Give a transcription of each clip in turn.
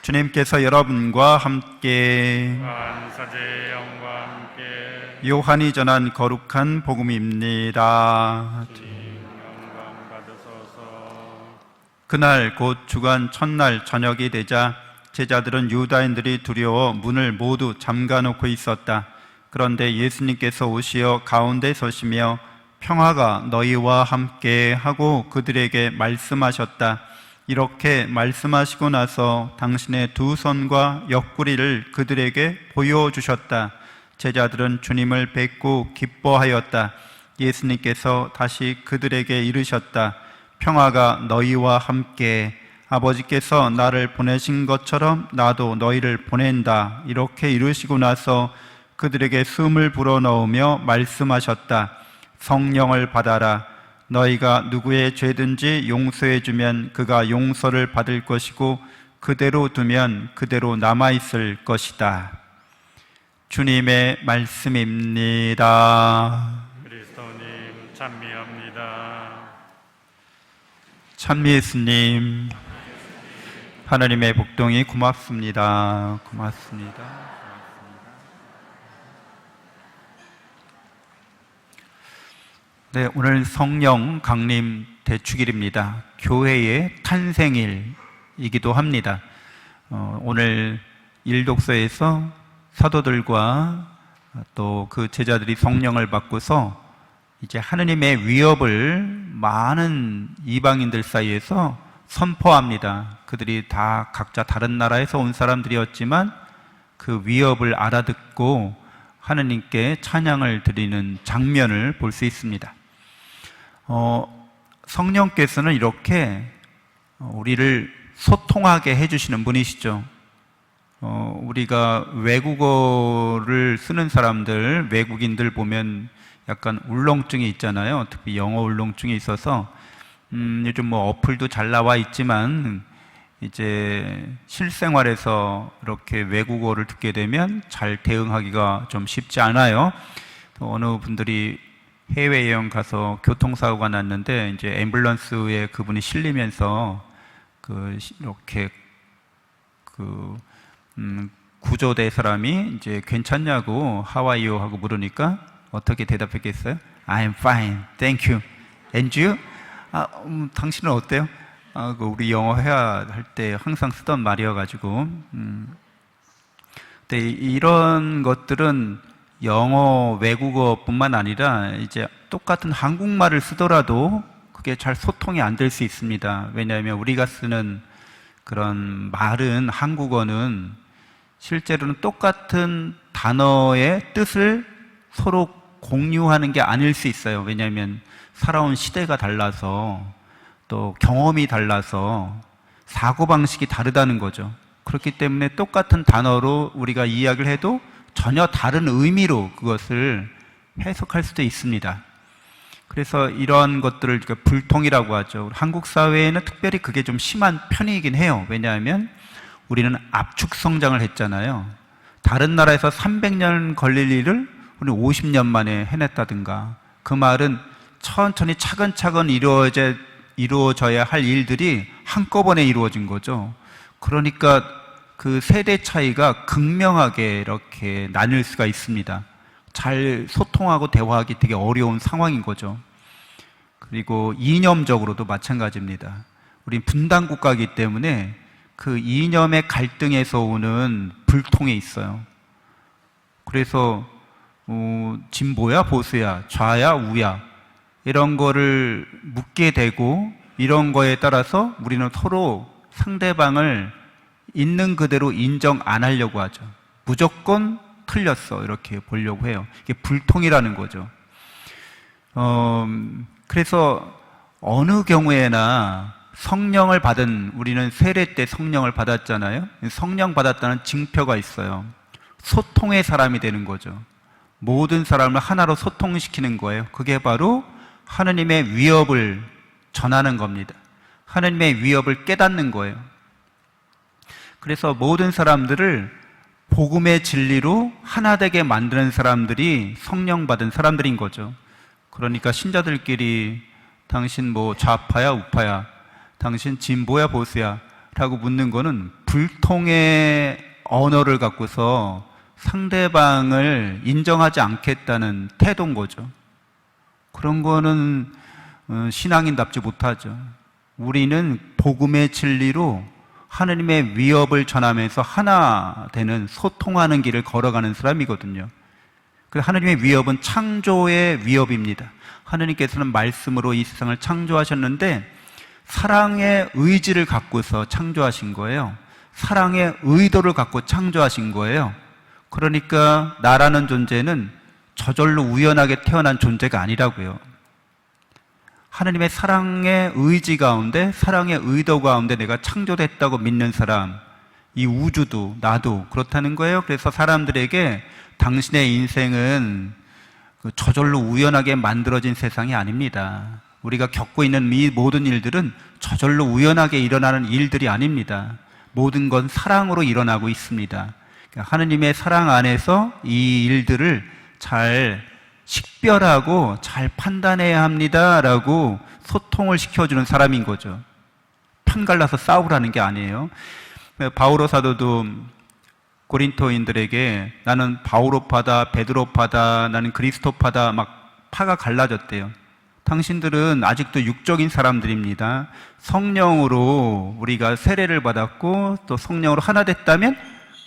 주님께서 여러분과 함께 안사제 영과 함께 요한이 전한 거룩한 복음입니다. 영광 받으소서. 그날 곧 주간 첫날 저녁이 되자 제자들은 유다인들이 두려워 문을 모두 잠가놓고 있었다. 그런데 예수님께서 오시어 가운데 서시며 평화가 너희와 함께 하고 그들에게 말씀하셨다. 이렇게 말씀하시고 나서 당신의 두 손과 옆구리를 그들에게 보여주셨다. 제자들은 주님을 뵙고 기뻐하였다. 예수님께서 다시 그들에게 이르셨다. 평화가 너희와 함께, 아버지께서 나를 보내신 것처럼 나도 너희를 보낸다. 이렇게 이르시고 나서 그들에게 숨을 불어넣으며 말씀하셨다. 성령을 받아라. 너희가 누구의 죄든지 용서해주면 그가 용서를 받을 것이고 그대로 두면 그대로 남아있을 것이다. 주님의 말씀입니다. 그리스도님 찬미합니다. 찬미 예수님, 하나님의 복동이 고맙습니다. 고맙습니다. 네, 오늘 성령 강림 대축일입니다. 교회의 탄생일이기도 합니다. 오늘 일독서에서 사도들과 또 그 제자들이 성령을 받고서 이제 하느님의 위협을 많은 이방인들 사이에서 선포합니다. 그들이 다 각자 다른 나라에서 온 사람들이었지만 그 위협을 알아듣고 하느님께 찬양을 드리는 장면을 볼 수 있습니다. 성령께서는 이렇게 우리를 소통하게 해주시는 분이시죠. 우리가 외국어를 쓰는 사람들, 외국인들 보면 약간 울렁증이 있잖아요. 특히 영어 울렁증이 있어서 요즘 뭐 어플도 잘 나와 있지만 이제 실생활에서 이렇게 외국어를 듣게 되면 잘 대응하기가 좀 쉽지 않아요. 또 어느 분들이 해외여행 가서 교통사고가 났는데 이제 앰뷸런스에 그분이 실리면서 이렇게 구조대 사람이 이제 괜찮냐고 하와이요 하고 물으니까 어떻게 대답했겠어요? I'm fine, thank you. And you? 당신은 어때요? 우리 영어 회화 할 때 항상 쓰던 말이어가지고. 근데 이런 것들은 영어, 외국어뿐만 아니라 이제 똑같은 한국말을 쓰더라도 그게 잘 소통이 안 될 수 있습니다. 왜냐하면 우리가 쓰는 그런 말은, 한국어는 실제로는 똑같은 단어의 뜻을 서로 공유하는 게 아닐 수 있어요. 왜냐하면 살아온 시대가 달라서 또 경험이 달라서 사고방식이 다르다는 거죠. 그렇기 때문에 똑같은 단어로 우리가 이야기를 해도 전혀 다른 의미로 그것을 해석할 수도 있습니다. 그래서 이런 것들을 불통이라고 하죠. 한국 사회에는 특별히 그게 좀 심한 편이긴 해요. 왜냐하면 우리는 압축 성장을 했잖아요. 다른 나라에서 300년 걸릴 일을 우리 50년 만에 해냈다든가, 그 말은 천천히 차근차근 이루어져야 할 일들이 한꺼번에 이루어진 거죠. 그러니까 그 세대 차이가 극명하게 이렇게 나뉠 수가 있습니다. 잘 소통하고 대화하기 되게 어려운 상황인 거죠. 그리고 이념적으로도 마찬가지입니다. 우린 분단 국가이기 때문에 그 이념의 갈등에서 오는 불통이 있어요. 그래서 진보야 보수야, 좌야 우야, 이런 거를 묻게 되고, 이런 거에 따라서 우리는 서로 상대방을 있는 그대로 인정 안 하려고 하죠. 무조건 틀렸어 이렇게 보려고 해요. 이게 불통이라는 거죠. 그래서 어느 경우에나 성령을 받은, 우리는 세례 때 성령을 받았잖아요. 성령 받았다는 징표가 있어요. 소통의 사람이 되는 거죠. 모든 사람을 하나로 소통시키는 거예요. 그게 바로 하느님의 위협을 전하는 겁니다. 하느님의 위협을 깨닫는 거예요. 그래서 모든 사람들을 복음의 진리로 하나 되게 만드는 사람들이 성령 받은 사람들인 거죠. 그러니까 신자들끼리 당신 뭐 좌파야 우파야, 당신 진보야 보수야 라고 묻는 거는 불통의 언어를 갖고서 상대방을 인정하지 않겠다는 태도인 거죠. 그런 거는 신앙인답지 못하죠. 우리는 복음의 진리로 하느님의 위협을 전하면서 하나 되는 소통하는 길을 걸어가는 사람이거든요. 그래서 하느님의 위협은 창조의 위협입니다. 하느님께서는 말씀으로 이 세상을 창조하셨는데 사랑의 의지를 갖고서 창조하신 거예요. 사랑의 의도를 갖고 창조하신 거예요. 그러니까 나라는 존재는 저절로 우연하게 태어난 존재가 아니라고요. 하느님의 사랑의 의지 가운데, 사랑의 의도 가운데 내가 창조됐다고 믿는 사람, 이 우주도 나도 그렇다는 거예요. 그래서 사람들에게 당신의 인생은 저절로 우연하게 만들어진 세상이 아닙니다. 우리가 겪고 있는 이 모든 일들은 저절로 우연하게 일어나는 일들이 아닙니다. 모든 건 사랑으로 일어나고 있습니다. 하느님의 사랑 안에서 이 일들을 잘 식별하고 잘 판단해야 합니다라고 소통을 시켜주는 사람인 거죠. 편갈라서 싸우라는 게 아니에요. 바오로 사도도 고린토인들에게 나는 바오로파다, 베드로파다, 나는 그리스도파다 막 파가 갈라졌대요. 당신들은 아직도 육적인 사람들입니다. 성령으로 우리가 세례를 받았고 또 성령으로 하나 됐다면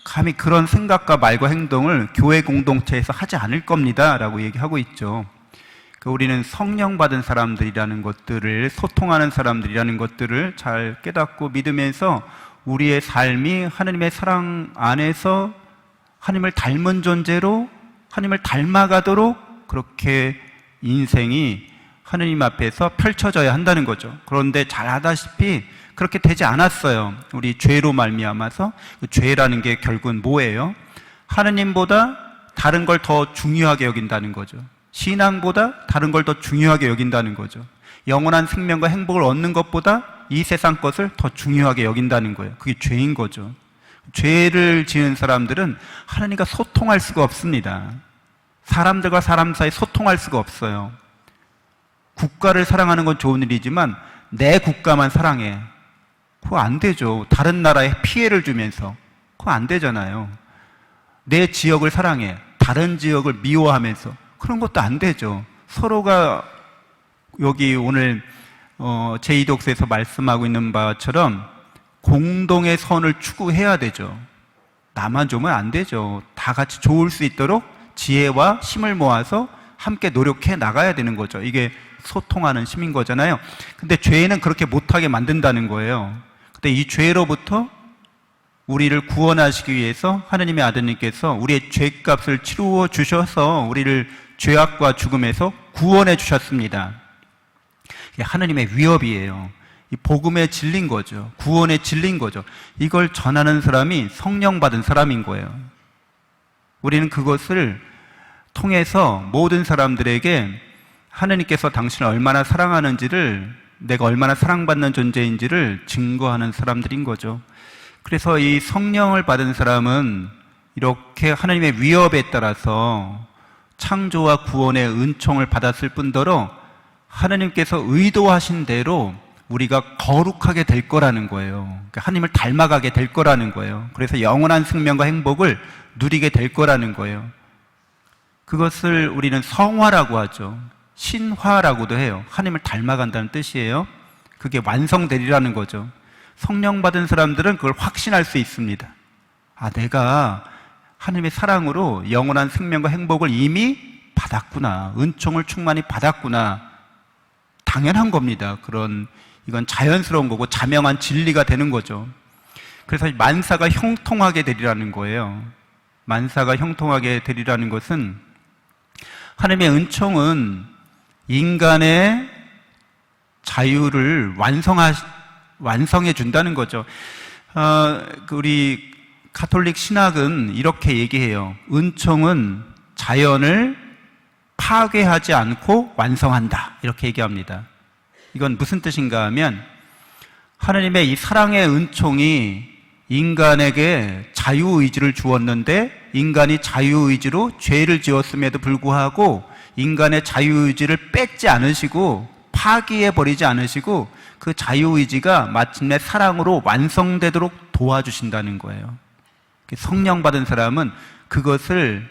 감히 그런 생각과 말과 행동을 교회 공동체에서 하지 않을 겁니다 라고 얘기하고 있죠. 우리는 성령 받은 사람들이라는 것들을, 소통하는 사람들이라는 것들을 잘 깨닫고 믿으면서 우리의 삶이 하느님의 사랑 안에서 하느님을 닮은 존재로 하느님을 닮아가도록 그렇게 인생이 하느님 앞에서 펼쳐져야 한다는 거죠. 그런데 잘 아다시피 그렇게 되지 않았어요. 우리 죄로 말미암아서. 그 죄라는 게 결국은 뭐예요? 하느님보다 다른 걸 더 중요하게 여긴다는 거죠. 신앙보다 다른 걸 더 중요하게 여긴다는 거죠. 영원한 생명과 행복을 얻는 것보다 이 세상 것을 더 중요하게 여긴다는 거예요. 그게 죄인 거죠. 죄를 지은 사람들은 하느님과 소통할 수가 없습니다. 사람들과 사람 사이 소통할 수가 없어요. 국가를 사랑하는 건 좋은 일이지만 내 국가만 사랑해. 그거 안 되죠. 다른 나라에 피해를 주면서. 그거 안 되잖아요. 내 지역을 사랑해. 다른 지역을 미워하면서. 그런 것도 안 되죠. 서로가 여기 오늘 제2독서에서 말씀하고 있는 바처럼 공동의 선을 추구해야 되죠. 나만 좋으면 안 되죠. 다 같이 좋을 수 있도록 지혜와 힘을 모아서 함께 노력해 나가야 되는 거죠. 이게 소통하는 힘인 거잖아요. 근데 죄는 그렇게 못하게 만든다는 거예요. 근데 이 죄로부터 우리를 구원하시기 위해서 하느님의 아드님께서 우리의 죄값을 치루어 주셔서 우리를 죄악과 죽음에서 구원해 주셨습니다. 이게 하느님의 위협이에요. 이 복음에 질린 거죠. 구원에 질린 거죠. 이걸 전하는 사람이 성령 받은 사람인 거예요. 우리는 그것을 통해서 모든 사람들에게 하느님께서 당신을 얼마나 사랑하는지를, 내가 얼마나 사랑받는 존재인지를 증거하는 사람들인 거죠. 그래서 이 성령을 받은 사람은 이렇게 하나님의 위협에 따라서 창조와 구원의 은총을 받았을 뿐더러 하나님께서 의도하신 대로 우리가 거룩하게 될 거라는 거예요. 그러니까 하나님을 닮아가게 될 거라는 거예요. 그래서 영원한 생명과 행복을 누리게 될 거라는 거예요. 그것을 우리는 성화라고 하죠. 신화라고도 해요. 하나님을 닮아간다는 뜻이에요. 그게 완성되리라는 거죠. 성령 받은 사람들은 그걸 확신할 수 있습니다. 아, 내가 하나님의 사랑으로 영원한 생명과 행복을 이미 받았구나. 은총을 충만히 받았구나. 당연한 겁니다. 이건 자연스러운 거고 자명한 진리가 되는 거죠. 그래서 만사가 형통하게 되리라는 거예요. 만사가 형통하게 되리라는 것은 하나님의 은총은 인간의 자유를 완성해 준다는 거죠. 우리 가톨릭 신학은 이렇게 얘기해요. 은총은 자연을 파괴하지 않고 완성한다. 이렇게 얘기합니다. 이건 무슨 뜻인가 하면 하나님의 이 사랑의 은총이 인간에게 자유의지를 주었는데 인간이 자유의지로 죄를 지었음에도 불구하고 인간의 자유의지를 뺏지 않으시고 파기해버리지 않으시고 그 자유의지가 마침내 사랑으로 완성되도록 도와주신다는 거예요. 성령 받은 사람은 그것을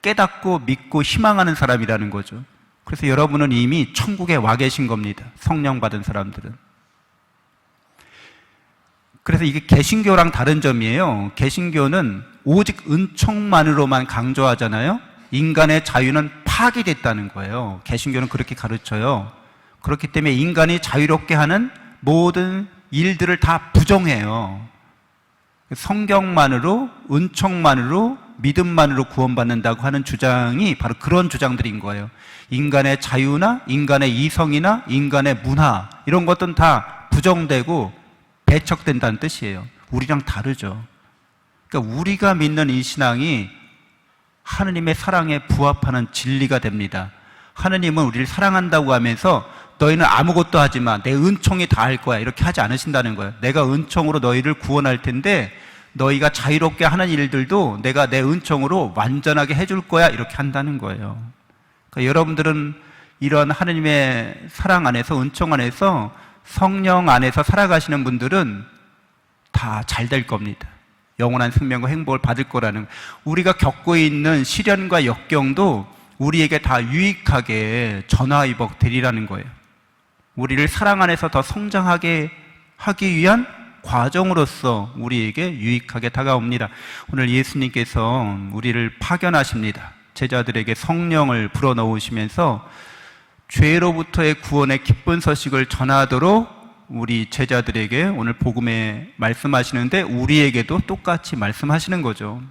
깨닫고 믿고 희망하는 사람이라는 거죠. 그래서 여러분은 이미 천국에 와 계신 겁니다. 성령 받은 사람들은. 그래서 이게 개신교랑 다른 점이에요. 개신교는 오직 은총만으로만 강조하잖아요. 인간의 자유는 파괴됐다는 거예요. 개신교는 그렇게 가르쳐요. 그렇기 때문에 인간이 자유롭게 하는 모든 일들을 다 부정해요. 성경만으로, 은총만으로, 믿음만으로 구원받는다고 하는 주장이 바로 그런 주장들인 거예요. 인간의 자유나 인간의 이성이나 인간의 문화 이런 것들은 다 부정되고 배척된다는 뜻이에요. 우리랑 다르죠. 그러니까 우리가 믿는 이 신앙이 하느님의 사랑에 부합하는 진리가 됩니다. 하느님은 우리를 사랑한다고 하면서 너희는 아무것도 하지 마. 내 은총이 다 할 거야. 이렇게 하지 않으신다는 거예요. 내가 은총으로 너희를 구원할 텐데 너희가 자유롭게 하는 일들도 내가 내 은총으로 완전하게 해줄 거야. 이렇게 한다는 거예요. 그러니까 여러분들은 이런 하느님의 사랑 안에서, 은총 안에서, 성령 안에서 살아가시는 분들은 다 잘 될 겁니다. 영원한 생명과 행복을 받을 거라는, 우리가 겪고 있는 시련과 역경도 우리에게 다 유익하게 전화위복 되리라는 거예요. 우리를 사랑 안에서 더 성장하게 하기 위한 과정으로서 우리에게 유익하게 다가옵니다. 오늘 예수님께서 우리를 파견하십니다. 제자들에게 성령을 불어넣으시면서 죄로부터의 구원의 기쁜 소식을 전하도록 우리 제자들에게 오늘 복음에 말씀하시는데 우리에게도 똑같이 말씀하시는 거죠.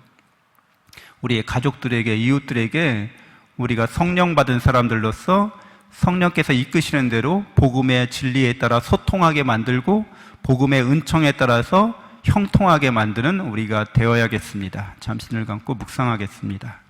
우리의 가족들에게, 이웃들에게 우리가 성령 받은 사람들로서 성령께서 이끄시는 대로 복음의 진리에 따라 소통하게 만들고 복음의 은총에 따라서 형통하게 만드는 우리가 되어야겠습니다. 잠시 눈을 감고 묵상하겠습니다.